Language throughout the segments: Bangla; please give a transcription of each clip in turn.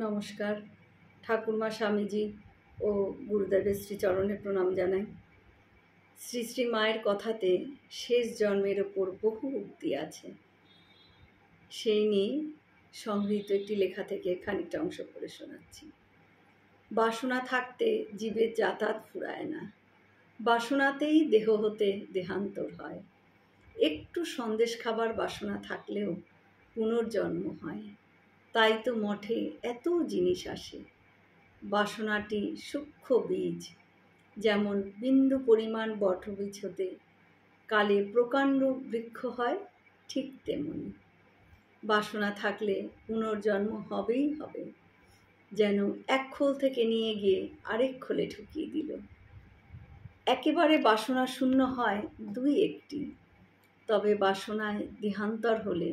নমস্কার। ঠাকুরমা স্বামীজি ও গুরুদেবের শ্রীচরণে প্রণাম জানাই। শ্রী শ্রী মায়ের কথাতে শেষ জন্মের ওপর বহু উক্তি আছে। সেই নিয়ে সংগৃহীত একটি লেখা থেকে খানিকটা অংশ পড়ে শোনাচ্ছি। বাসনা থাকতে জীবের যাতায়াত ফুরায় না, বাসনাতেই দেহ হতে দেহান্তর হয়। একটু সন্দেশ খাবার বাসনা থাকলেও পুনর্জন্ম হয়। তাই তো মঠে এত জিনিস আসে। বাসনাটি সূক্ষ্ম বীজ, যেমন বিন্দু পরিমাণ বটবীজ হতে কালে প্রকাণ্ড বৃক্ষ হয়, ঠিক তেমনি বাসনা থাকলে পুনর্জন্ম হবেই হবে। যেন এক খোল থেকে নিয়ে গিয়ে আরেক খোলে ঢুকিয়ে দিল। একেবারে বাসনা শূন্য হয় দুই একটি, তবে বাসনায় দেহান্তর হলে,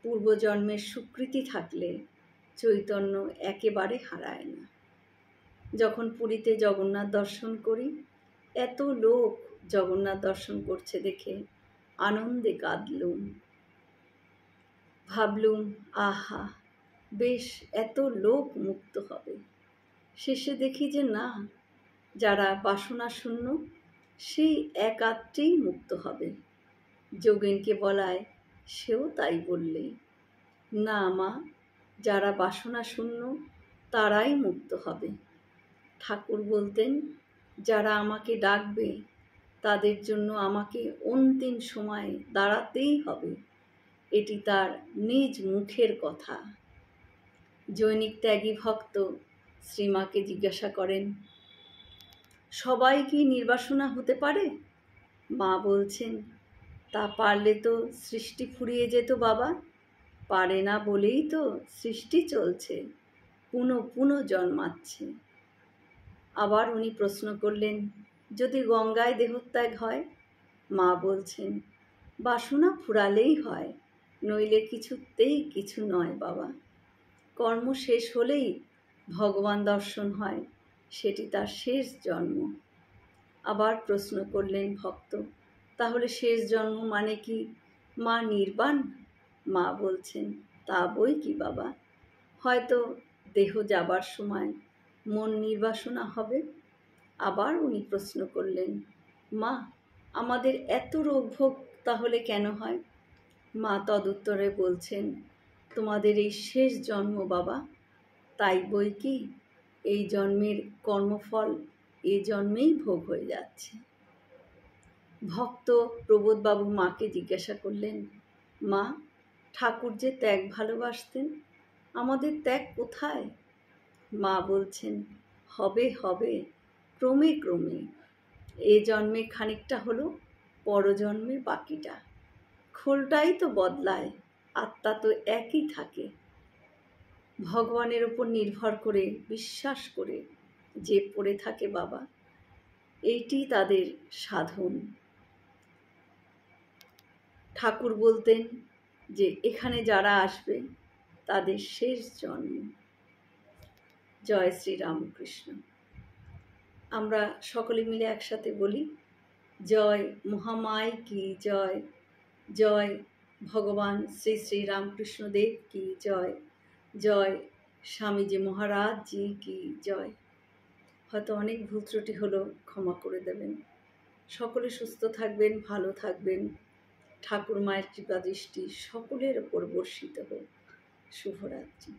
পূর্বজন্মের স্বীকৃতি থাকলে চৈতন্য একেবারে হারায় না। যখন পুরীতে জগন্নাথ দর্শন করি, এত লোক জগন্নাথ দর্শন করছে দেখে আনন্দে কাঁদলুম। ভাবলুম, আহা, বেশ এত লোক মুক্ত হবে। শেষে দেখি যে না, যারা বাসনা শূন্য সেই এক আত্মেই মুক্ত হবে। যোগেনকে বলায় সেও তাই বললে, না মা, যারা বাসনা শূন্য তারাই মুক্ত হবে। ঠাকুর বলতেন, যারা আমাকে ডাকবে তাদের জন্য আমাকে অন্তিম সময়ে দাঁড়াতেই হবে। এটি তার নিজ মুখের কথা। জৈনিক ত্যাগী ভক্ত শ্রীমাকে জিজ্ঞাসা করেন, সবাই কি নির্বাসনা হতে পারে? মা বলছেন, তা পারলে তো সৃষ্টি ফুরিয়ে যেত বাবা। পারে না বলেই তো সৃষ্টি চলছে, পুনঃ জন্মাচ্ছে। আবার উনি প্রশ্ন করলেন, যদি গঙ্গায় দেহত্যাগ হয়? মা বলছেন, বাসনা ফুরালেই হয়, নইলে কিছুতেই কিছু নয় বাবা। কর্ম শেষ হলেই ভগবান দর্শন হয়, সেটি তার শেষ জন্ম। আবার প্রশ্ন করলেন ভক্ত, তাহলে শেষ জন্ম মানে কি মা নির্বাণ? মা বলছেন, তা বই কি বাবা, হয়তো দেহ যাবার সময় মন নির্বাসনা হবে। আবার উনি প্রশ্ন করলেন, মা, আমাদের এত রোগ ভোগ তাহলে কেন হয়? মা তদুত্তরে বলছেন, তোমাদের এই শেষ জন্ম বাবা, তাই বই কি এই জন্মের কর্মফল এ জন্মেই ভোগ হয়ে যাচ্ছে। ভক্ত প্রবোধবাবু মাকে জিজ্ঞাসা করলেন, মা, ঠাকুর যে ত্যাগ ভালোবাসতেন, আমাদের ত্যাগ কোথায়? মা বলছেন, হবে হবে, ক্রমে ক্রমে। এ জন্মে খানিকটা হলো, পরজন্মে বাকিটা। খোলটাই তো বদলায়, আত্মা তো একই থাকে। ভগবানের ওপর নির্ভর করে, বিশ্বাস করে যে পড়ে থাকে বাবা, এইটি তাদের সাধন। ঠাকুর বলতেন যে এখানে যারা আসবে তাদের শেষ জন্ম। জয় শ্রী রামকৃষ্ণ। আমরা সকলে মিলে একসাথে বলি, জয় মহামায় কি জয়, জয় ভগবান শ্রী শ্রী রামকৃষ্ণদেব কি জয়, জয় স্বামীজি মহারাজ জি কি জয়। হয়তো অনেক ভুল ত্রুটি হলো, ক্ষমা করে দেবেন। সকলে সুস্থ থাকবেন, ভালো থাকবেন। ঠাকুর মায়ের কৃপা দৃষ্টি সকলের ওপর বর্ষিত হোক। শুভরাত্রি।